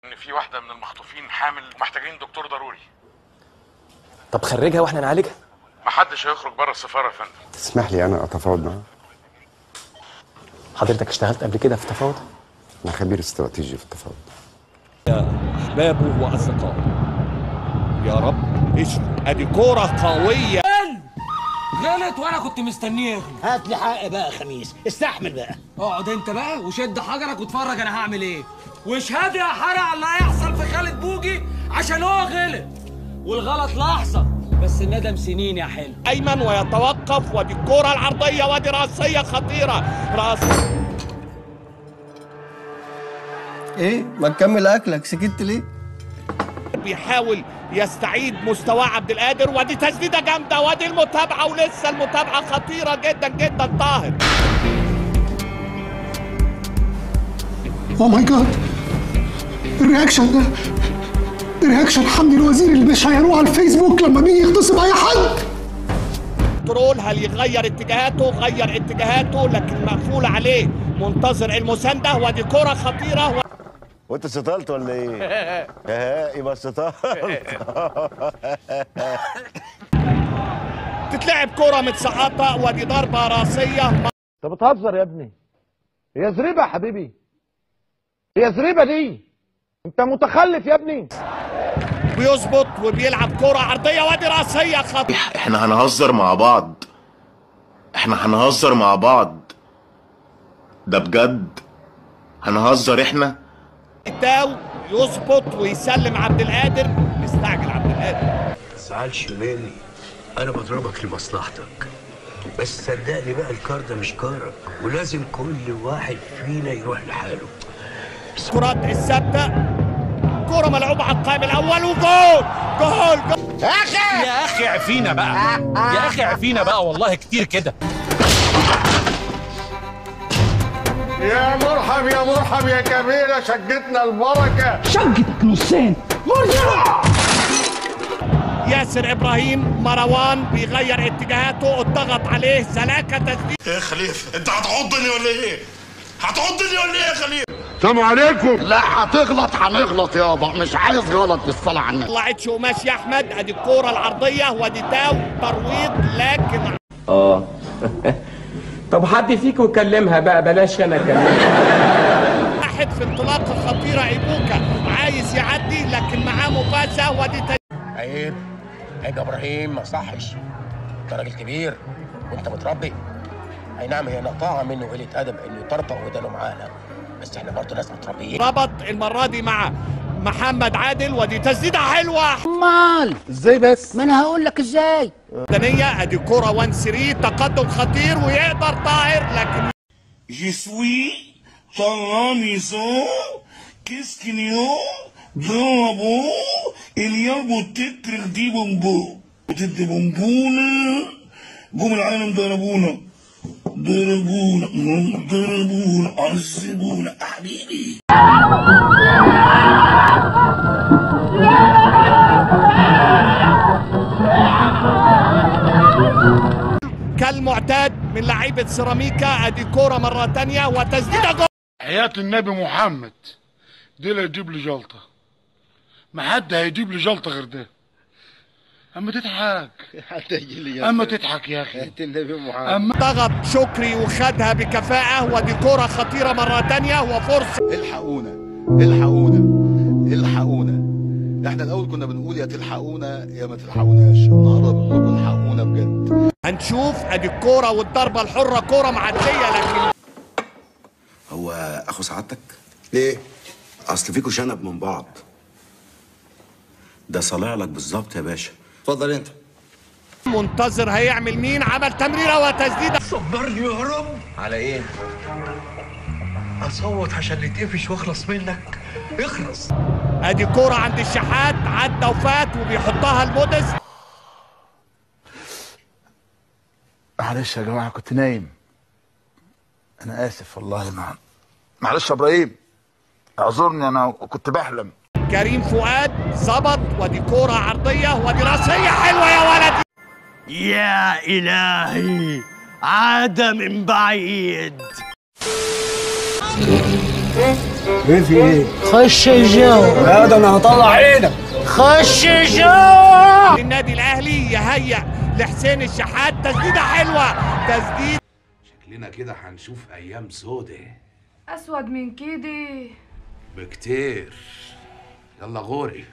ان في واحده من المخطوفين حامل ومحتاجين دكتور ضروري. طب خرجها واحنا نعالجها. محدش هيخرج بره السفاره يا فندم. تسمح لي انا اتفاوض معاه؟ حضرتك اشتغلت قبل كده في التفاوض؟ انا خبير استراتيجي في التفاوض. يا احبابه واصدقائه، يا رب اشفي. ادي كوره قويه. غلط وانا كنت مستنيه. هات لي حق بقى يا خميس، استحمل بقى. اقعد انت بقى وشد حجرك واتفرج انا هعمل ايه. واشهد يا حرق على اللي هيحصل في خالد بوجي عشان هو غلط، والغلط لحظه بس الندم سنين يا حلو. ايمن ويتوقف، ودي الكوره العرضيه ودي راسيه خطيره. ايه ما تكمل اكلك، سكت ليه؟ بيحاول يستعيد مستوى عبد القادر، ودي تسديده جامده، ودي المتابعه، ولسه المتابعه خطيره جدا جدا. طاهر اوه ماي جاد، الرياكشن ده رياكشن حمدي الوزير اللي بيشيروه على الفيسبوك لما بيجي يغتصب اي حد. كنترول، هل يغير اتجاهاته؟ غير اتجاهاته لكن مقفول عليه، منتظر المسانده، ودي كره خطيره. وانت استطلت ولا ايه؟ يبقى استطلت. تتلعب كره متسقطه، ودي ضربه راسيه. انت بتهزر يا ابني، هي زريبه يا حبيبي، هي زريبه دي، انت متخلف يا ابني. بيظبط وبيلعب كره عرضيه، ودي راسيه خطيره. احنا هنهزر مع بعض، احنا هنهزر مع بعض، ده بجد هنهزر احنا. الداو يظبط ويسلم عبد القادر، مستعجل عبد القادر. ما تزعلش مني، انا بضربك لمصلحتك، بس صدقني بقى الكار ده مش كارك، ولازم كل واحد فينا يروح لحاله. الكرات الثابته، كره ملعوبه على القائم الاول، وجول جول جول. يا اخي عفينا بقى، يا اخي عفينا بقى، والله كتير كده. يا مرحب يا مرحب يا كبيرة، شقتنا البركة. شقتك نصين، مرجع. ياسر ابراهيم، مروان بيغير اتجاهاته، اتضغط عليه، سلاكه تسديد. ايه يا خليفه، انت هتعضني ولا ايه؟ هتعضني ولا ايه يا خليفه؟ السلام عليكم. لا هتغلط، هنغلط يابا، مش عايز غلط بالصلاة على النبي. طلعتش قماش يا احمد، ادي الكوره العرضيه، ودي تاو ترويض لكن طب حد فيكم يكلمها بقى، بلاش انا اكلمها. واحد في انطلاقه خطيره، ايبوكا عايز يعدي لكن معاه مفاسه، ودي عيب عيب يا ابراهيم، ما صحش، انت راجل كبير وانت متربي. اي نعم هي نقطعها منه قله ادب انه يطرطق ودانه معانا، بس احنا برضه ناس متربيين. ربط المره دي مع محمد عادل، ودي تسديده حلوه. امال ازاي بس؟ ما انا هقول لك ازاي. دنيا، ادي كوره 1-3، تقدم خطير، ويقدر طاهر لكن Je suis ton maison, qu'est-ce qu'il y a dans la boue? Il y a peut-être des bonbons. Peut-être des bonbons. قوم العالم ضربونا ضربونا ضربونا عذبونا حبيبي. كالمعتاد من لعيبه سيراميكا، ادي كوره مره ثانيه وتسديده جول. حياة النبي محمد دي اللي يجيب لي جلطة، ما حد هيجيب لي جلطة غير ده. اما تضحك اما تضحك يا اخي. النبي محمد. ضغط شكري وخدها بكفاءه، ودي كوره خطيره مره ثانيه وفرصه. الحقونا الحقونا الحقونا، احنا الاول كنا بنقول يا تلحقونا يا ما تلحقوناش، النهارده بنقول الحقونا بجد. هنشوف ادي الكوره والضربه الحره، كوره معديه لكن هو اخو سعادتك؟ ليه؟ اصل فيكوا شنب من بعض. ده صالع لك بالظبط يا باشا. اتفضل انت. منتظر هيعمل مين، عمل تمريره وتسديده. صبرني يا رب. على ايه؟ اصوت عشان نتقفش واخلص منك، اخلص. ادي كوره عند الشحات، عدى وفات وبيحطها المودز. معلش يا جماعه كنت نايم، انا اسف والله. معلش يا ابراهيم، اعذرني انا كنت بحلم. كريم فؤاد ظبط، ودي كوره عرضيه، ودي راسيه حلوه يا ولدي. يا الهي، عاد من بعيد. ايه في ايه؟ خش الجو. لا ده انا هطلع عينك. خش الجو. النادي الاهلي يهيأ لحسين الشحات، تسديده حلوه، تسديد. شكلنا كده هنشوف ايام سودة. اسود من كده بكتير. يلا غوري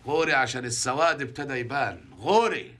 غوري عشان السواد ابتدى يبان. غوري.